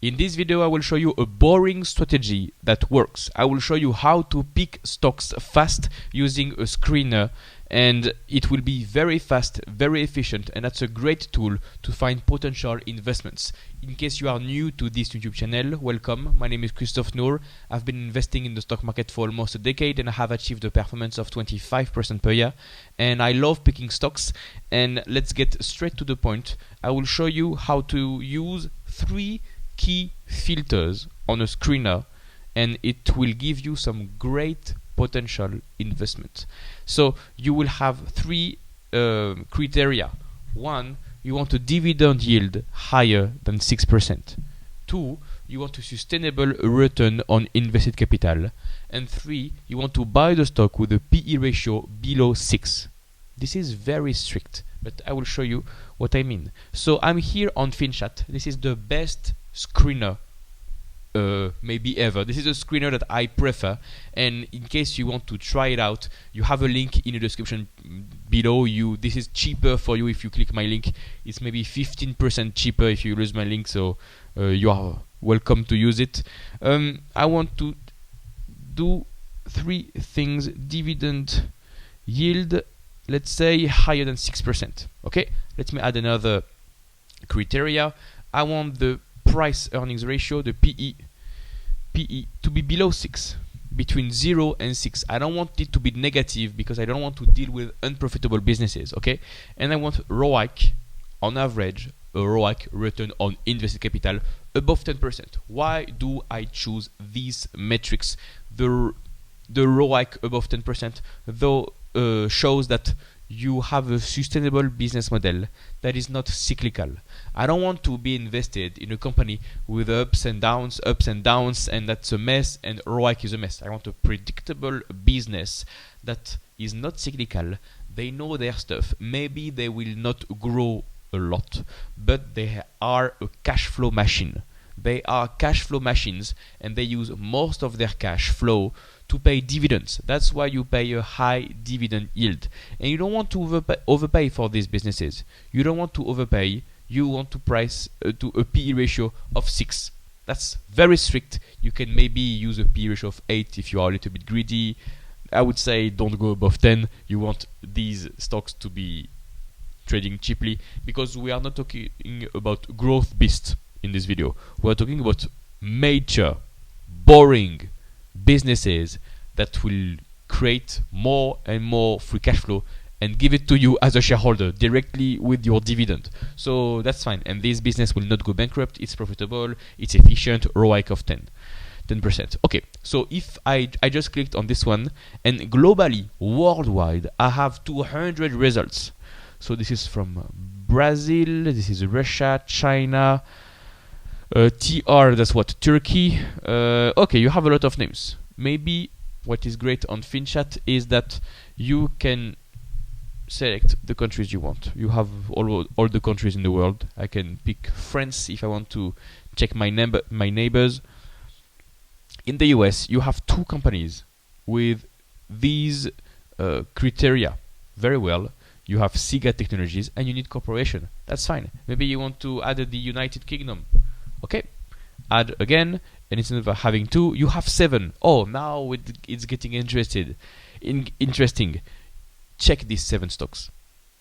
In this video, I will show you a boring strategy that works. I will show you how to pick stocks fast using a screener, and it will be very fast, very efficient, and that's a great tool to find potential investments. In case you are new to this YouTube channel, welcome. My name is Christophe Nour. I've been investing in the stock market for almost a decade and I have achieved a performance of 25% per year. And I love picking stocks. And let's get straight to the point. I will show you how to use 3 key filters on a screener, and it will give you some great potential investment. So you will have 3 criteria. 1, you want a dividend yield higher than 6%. 2, you want a sustainable return on invested capital. And 3, you want to buy the stock with a PE ratio below 6. This is very strict, but I will show you what I mean. So I'm here on FinChat. This is the best screener maybe ever. This is a screener that I prefer, and in case you want to try it out, you have a link in the description below. This is cheaper for you if you click my link. It's maybe 15% cheaper if you use my link, so you are welcome to use it. I want to do 3 things. Dividend yield, let's say higher than 6%. Okay, let me add another criteria. I want the price earnings ratio, the PE to be below 6, between 0 and 6. I don't want it to be negative because I don't want to deal with unprofitable businesses. Okay, and I want ROIC, on average, a ROIC, return on invested capital, above 10%. Why do I choose these metrics? The ROIC above 10% though shows that you have a sustainable business model that is not cyclical. I don't want to be invested in a company with ups and downs, and that's a mess, and ROIC is a mess. I want a predictable business that is not cyclical. They know their stuff. Maybe they will not grow a lot, but they are a cash flow machine. They are cash flow machines, and they use most of their cash flow to pay dividends. That's why you pay a high dividend yield. And you don't want to overpay for these businesses. You don't want to overpay. You want to price to a PE ratio of 6. That's very strict. You can maybe use a PE ratio of 8 if you are a little bit greedy. I would say don't go above 10. You want these stocks to be trading cheaply, because we are not talking about growth beasts in this video. We are talking about mature, boring businesses that will create more and more free cash flow and give it to you as a shareholder directly with your dividend. So that's fine, and this business will not go bankrupt. It's profitable, it's efficient, ROIC of 10%. Okay, so if I just clicked on this one, and globally, worldwide, I have 200 results. So this is from Brazil, this is Russia, China, TR, that's what, Turkey. Okay, you have a lot of names. Maybe what is great on FinChat is that you can select the countries you want. You have all the countries in the world. I can pick France if I want to check my neighbors. In the US, you have 2 companies with these criteria. Very well. You have SIEG Technologies and Unit Corporation. That's fine. Maybe you want to add the United Kingdom. Okay, add again, and instead of having 2, you have 7. Oh, now it's getting interesting. Check these 7 stocks.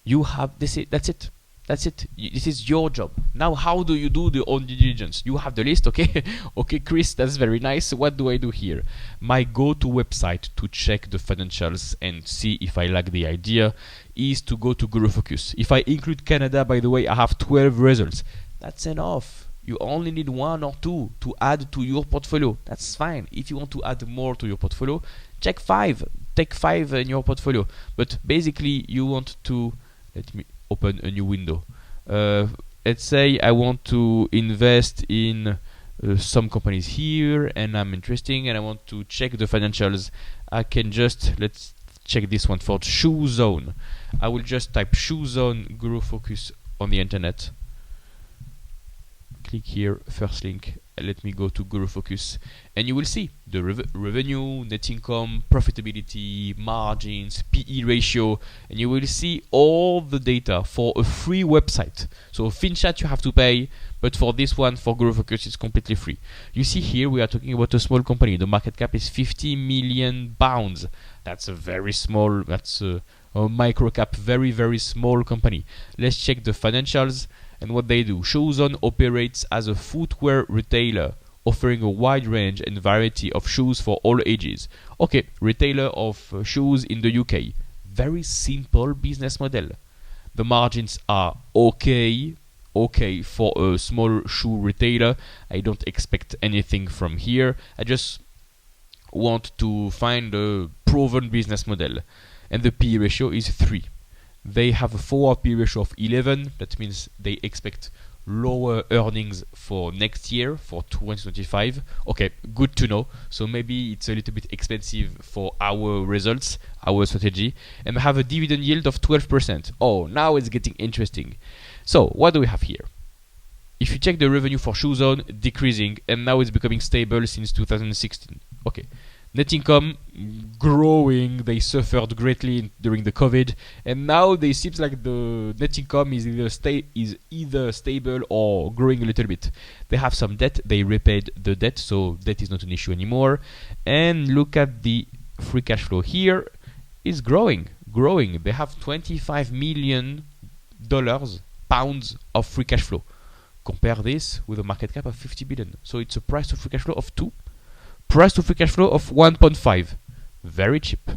You have this. That's it. This is your job. Now, how do you do the own due diligence? You have the list, okay? Okay, Chris, that's very nice. What do I do here? My go-to website to check the financials and see if I like the idea is to go to Guru Focus. If I include Canada, by the way, I have 12 results. That's enough. You only need 1 or 2 to add to your portfolio. That's fine. If you want to add more to your portfolio, check 5. Take 5 in your portfolio. But basically, you want to... Let me open a new window. Let's say I want to invest in some companies here, and I'm interested, and I want to check the financials. I can just... Let's check this one for Shoe Zone. I will just type Shoe Zone Guru Focus on the internet. click here, first link, let me go to Guru Focus, and you will see the revenue, net income, profitability, margins, PE ratio, and you will see all the data for a free website. So FinChat you have to pay, but for this one, for Guru Focus, it's completely free. You see here we are talking about a small company. The market cap is 50 million pounds. That's a very small, that's a micro cap, very, very small company. Let's check the financials and what they do. Shoezone operates as a footwear retailer, offering a wide range and variety of shoes for all ages. Okay, retailer of shoes in the UK. Very simple business model. The margins are okay for a small shoe retailer. I don't expect anything from here. I just want to find a proven business model. And the PE ratio is 3. They have a forward PE ratio of 11. That means they expect lower earnings for next year, for 2025. Okay, good to know. So maybe it's a little bit expensive for our results, our strategy. And have a dividend yield of 12%. Oh, now it's getting interesting. So what do we have here? If you check the revenue for Shoezone, decreasing, and now it's becoming stable since 2016. Okay. Net income growing. They suffered greatly during the COVID, and now they seems like the net income is either stable or growing a little bit. They have some debt. They repaid the debt, so debt is not an issue anymore. And look at the free cash flow here. Is growing. They have 25 million pounds of free cash flow. Compare this with a market cap of 50 billion. So it's a price to free cash flow of 2. Price to free cash flow of 1.5. Very cheap.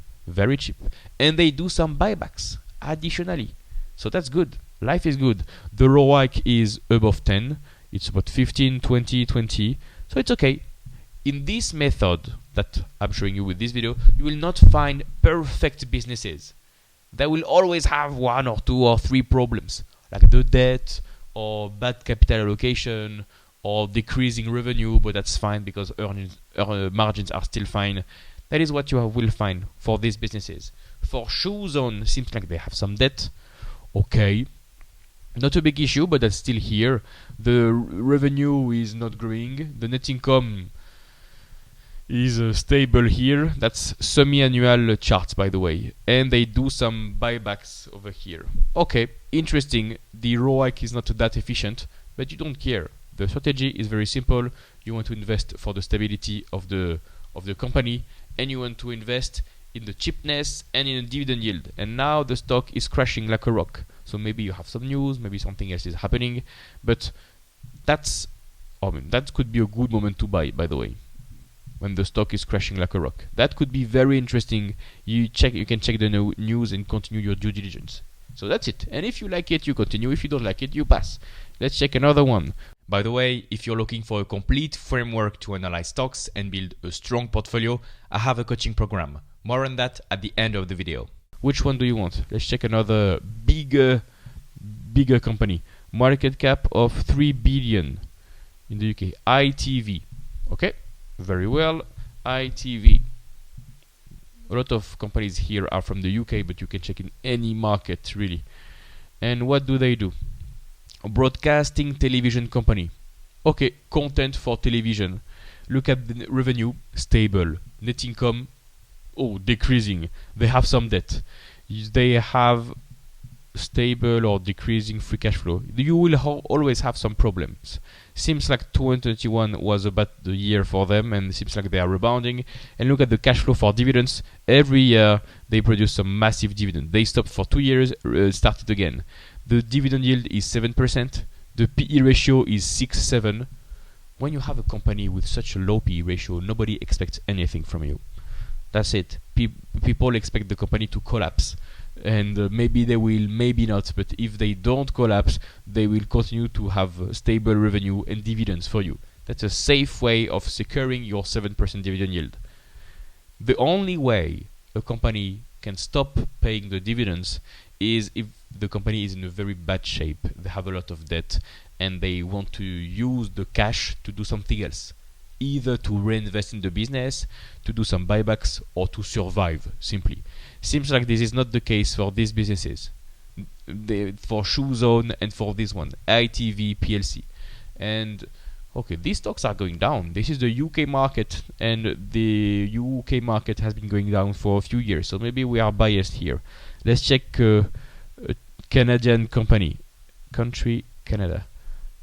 And they do some buybacks additionally. So that's good. Life is good. The ROIC is above 10. It's about 15, 20, 20. So it's okay. In this method that I'm showing you with this video, you will not find perfect businesses. They will always have 1 or 2 or 3 problems, like the debt or bad capital allocation or decreasing revenue, but that's fine because margins are still fine. That is what you will find for these businesses. For Shoezone, seems like they have some debt. Okay, not a big issue, but that's still here. The revenue is not growing. The net income is stable here. That's semi-annual charts, by the way. And they do some buybacks over here. Okay, interesting. The ROIC is not that efficient, but you don't care. The strategy is very simple. You want to invest for the stability of the company, and you want to invest in the cheapness and in the dividend yield. And now the stock is crashing like a rock. So maybe you have some news, maybe something else is happening, but that could be a good moment to buy, by the way, when the stock is crashing like a rock. That could be very interesting. You can check the news and continue your due diligence. So that's it. And if you like it, you continue. If you don't like it, you pass. Let's check another one. By the way, if you're looking for a complete framework to analyze stocks and build a strong portfolio, I have a coaching program. More on that at the end of the video. Which one do you want? Let's check another bigger company. Market cap of 3 billion in the UK. ITV. Okay, very well. ITV. A lot of companies here are from the UK, but you can check in any market really. And what do they do? A broadcasting television company. Okay, content for television. Look at the revenue, stable. Net income, decreasing. They have some debt. They have stable or decreasing free cash flow. You will always have some problems. Seems like 2021 was about the year for them, and it seems like they are rebounding. And look at the cash flow for dividends. Every year they produce some massive dividend. They stopped for 2 years, started again. The dividend yield is 7%. The PE ratio is 6-7. When you have a company with such a low PE ratio, nobody expects anything from you. That's it. People expect the company to collapse. And maybe they will, maybe not. But if they don't collapse, they will continue to have stable revenue and dividends for you. That's a safe way of securing your 7% dividend yield. The only way a company can stop paying the dividends is if the company is in a very bad shape. They have a lot of debt and they want to use the cash to do something else, either to reinvest in the business, to do some buybacks, or to survive simply. Seems like this is not the case for these businesses, for Shoezone and for this one, ITV PLC. And okay, these stocks are going down. This is the UK market, and the UK market has been going down for a few years, so maybe we are biased here. Let's check a Canadian country Canada.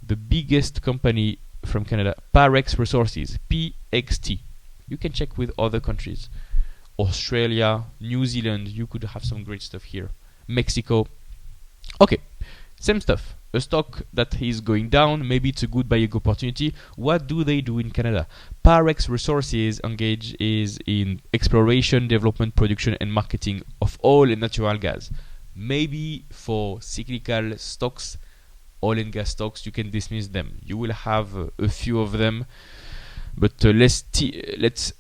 The biggest company from Canada, Parex Resources, PXT. You can check with other countries. Australia, New Zealand, you could have some great stuff here. Mexico. Okay, same stuff. A stock that is going down, maybe it's a good buying opportunity. What do they do in Canada? Parex Resources is in exploration, development, production, and marketing of oil and natural gas. Maybe for cyclical stocks, oil and gas stocks, you can dismiss them. You will have a few of them, but let's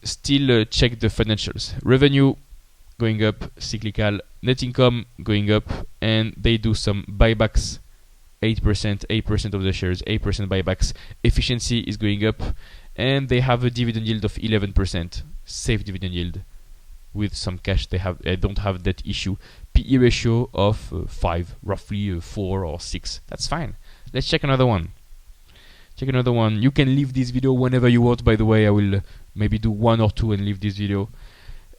still check the financials. Revenue going up, cyclical. Net income going up, and they do some buybacks. 8% of the shares, 8% buybacks. Efficiency is going up, and they have a dividend yield of 11%. Safe dividend yield with some cash. They don't have that issue. PE ratio of 5, roughly 4 or 6. That's fine. Let's check another one. You can leave this video whenever you want. By the way, I will maybe do 1 or 2 and leave this video.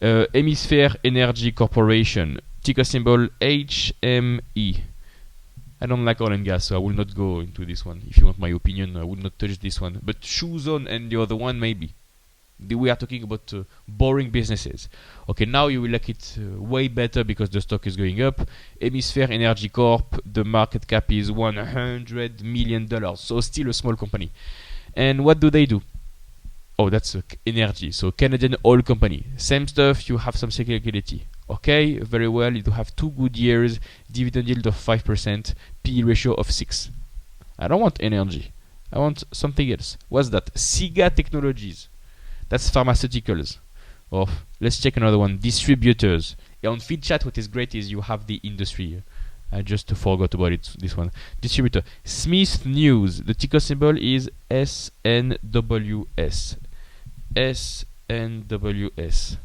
Hemisphere Energy Corporation, ticker symbol HME. I don't like oil and gas, so I will not go into this one. If you want my opinion, I will not touch this one. But Shoezone and the other one, maybe. We are talking about boring businesses. Okay, now you will like it way better because the stock is going up. Hemisphere Energy Corp, the market cap is $100 million. So still a small company. And what do they do? Oh, that's energy. So Canadian oil company. Same stuff, you have some cyclicality. Okay, very well. You have 2 good years, dividend yield of 5%, PE ratio of 6. I don't want energy. I want something else. What's that? SIEG Technologies. That's pharmaceuticals. Or let's check another one. Distributors. Yeah, on Feed Chat, what is great is you have the industry. I just forgot about it. This one. Distributor. Smith News. The ticker symbol is SNWS. SNWS.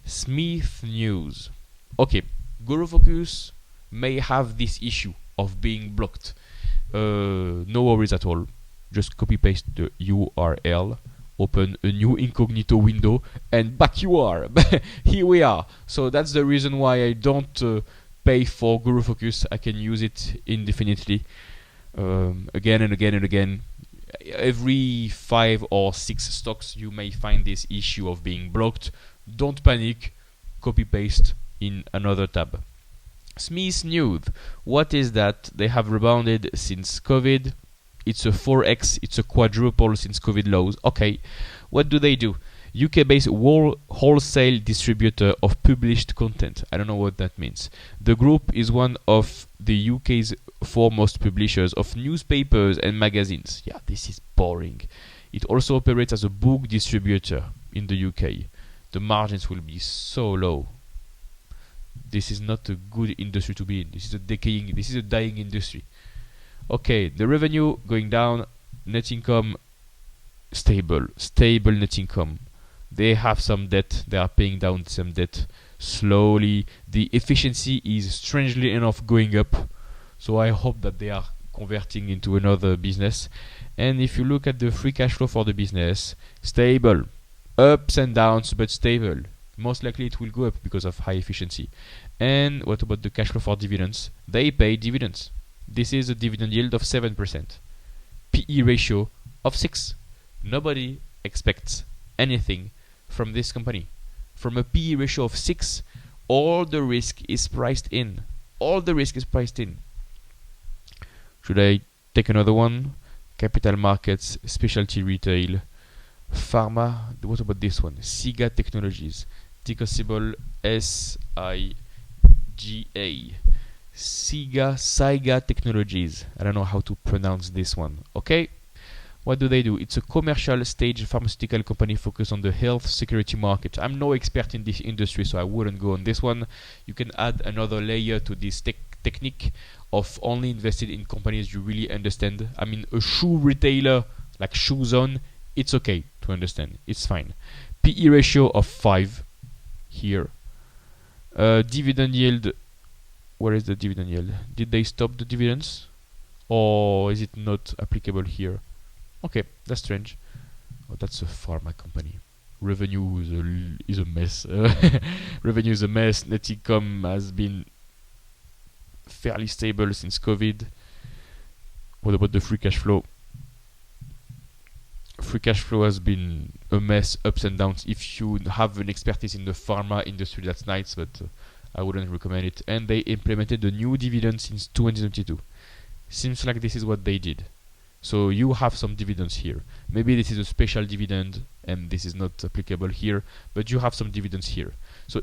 Smith News. Okay, GuruFocus may have this issue of being blocked. No worries at all. Just copy paste the URL, open a new incognito window, and back you are. Here we are. So that's the reason why I don't pay for GuruFocus. I can use it indefinitely, again and again and again. Every 5 or 6 stocks you may find this issue of being blocked. Don't panic, copy paste in another tab. Smith News, what is that? They have rebounded since COVID. It's a 4x, it's a quadruple since COVID lows. Okay, what do? UK-based wholesale distributor of published content. I don't know what that means. The group is one of the UK's foremost publishers of newspapers and magazines. Yeah, this is boring. It also operates as a book distributor in the UK. The margins will be so low. This is not a good industry to be in. This is a dying industry. Okay, the revenue going down, net income stable net income. They have some debt, they are paying down some debt slowly. The efficiency is strangely enough going up, so I hope that they are converting into another business. And if you look at the free cash flow for the business, stable. Ups and downs, but stable. Most likely it will go up because of high efficiency. And what about the cash flow for dividends? They pay dividends. This is a dividend yield of 7%. PE ratio of 6. Nobody expects anything from this company. From a PE ratio of 6, all the risk is priced in. Should I take another one? Capital markets, specialty retail, pharma. What about this one? SIEG Technologies. Ticker symbol SIGA. SIEG Technologies. I don't know how to pronounce this one. Okay. What do? It's a commercial stage pharmaceutical company focused on the health security market. I'm no expert in this industry, so I wouldn't go on this one. You can add another layer to this technique of only invested in companies you really understand. I mean, a shoe retailer like Shoezone, it's okay to understand. It's fine. PE ratio of 5 here. Dividend yield. Where is the dividend yield? Did they stop the dividends? Or is it not applicable here? Okay, that's strange. Oh, that's a pharma company. Revenue is a mess. Revenue is a mess. Net income has been fairly stable since COVID. What about the free cash flow? Free cash flow has been a mess, ups and downs. If you have an expertise in the pharma industry, that's nice, but I wouldn't recommend it. And they implemented a new dividend since 2022. Seems like this is what they did. So you have some dividends here. Maybe this is a special dividend and this is not applicable here, but you have some dividends here. So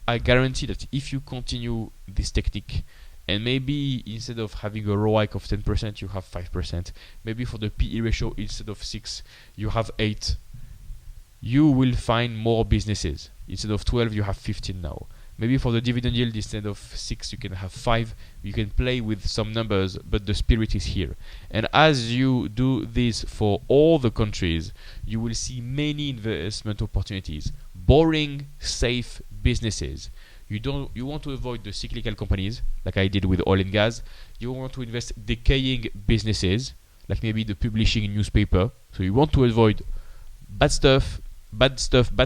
I guarantee that if you continue this technique, and maybe instead of having a ROIC of 10%, you have 5%. Maybe for the PE ratio, instead of 6, you have 8. You will find more businesses. Instead of 12, you have 15 now. Maybe for the dividend yield, instead of 6, you can have 5. You can play with some numbers, but the spirit is here. And as you do this for all the countries, you will see many investment opportunities. Boring, safe businesses. You want to avoid the cyclical companies, like I did with oil and gas. You want to invest decaying businesses, like maybe the publishing newspaper. So you want to avoid bad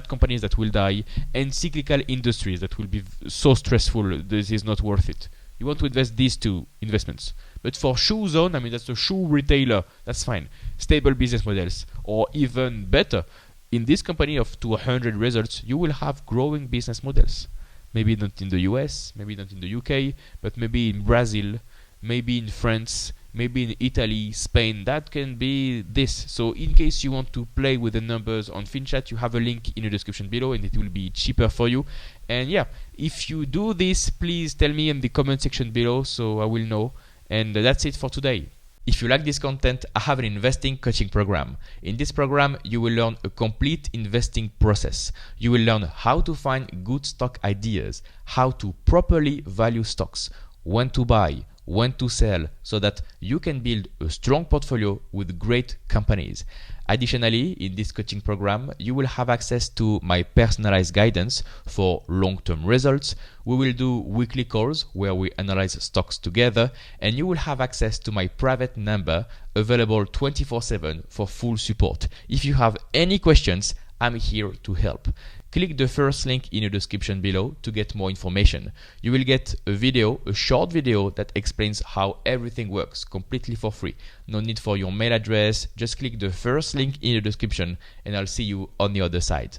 companies that will die, and cyclical industries that will be so stressful. This is not worth it. You want to invest these two investments. But for shoe zone, I mean, that's a shoe retailer. That's fine. Stable business models, or even better, in this company of 200 results, you will have growing business models. Maybe not in the US, maybe not in the UK, but maybe in Brazil, maybe in France, maybe in Italy, Spain. That can be this. So in case you want to play with the numbers on FinChat, you have a link in the description below and it will be cheaper for you. And yeah, if you do this, please tell me in the comment section below so I will know. And that's it for today. If you like this content, I have an investing coaching program. In this program, you will learn a complete investing process. You will learn how to find good stock ideas, how to properly value stocks, when to buy, when to sell, so that you can build a strong portfolio with great companies. Additionally, in this coaching program, you will have access to my personalized guidance for long-term results. We will do weekly calls where we analyze stocks together, and you will have access to my private number available 24/7 for full support. If you have any questions, I'm here to help. Click the first link in the description below to get more information. You will get a short video that explains how everything works completely for free. No need for your mail address. Just click the first link in the description and I'll see you on the other side.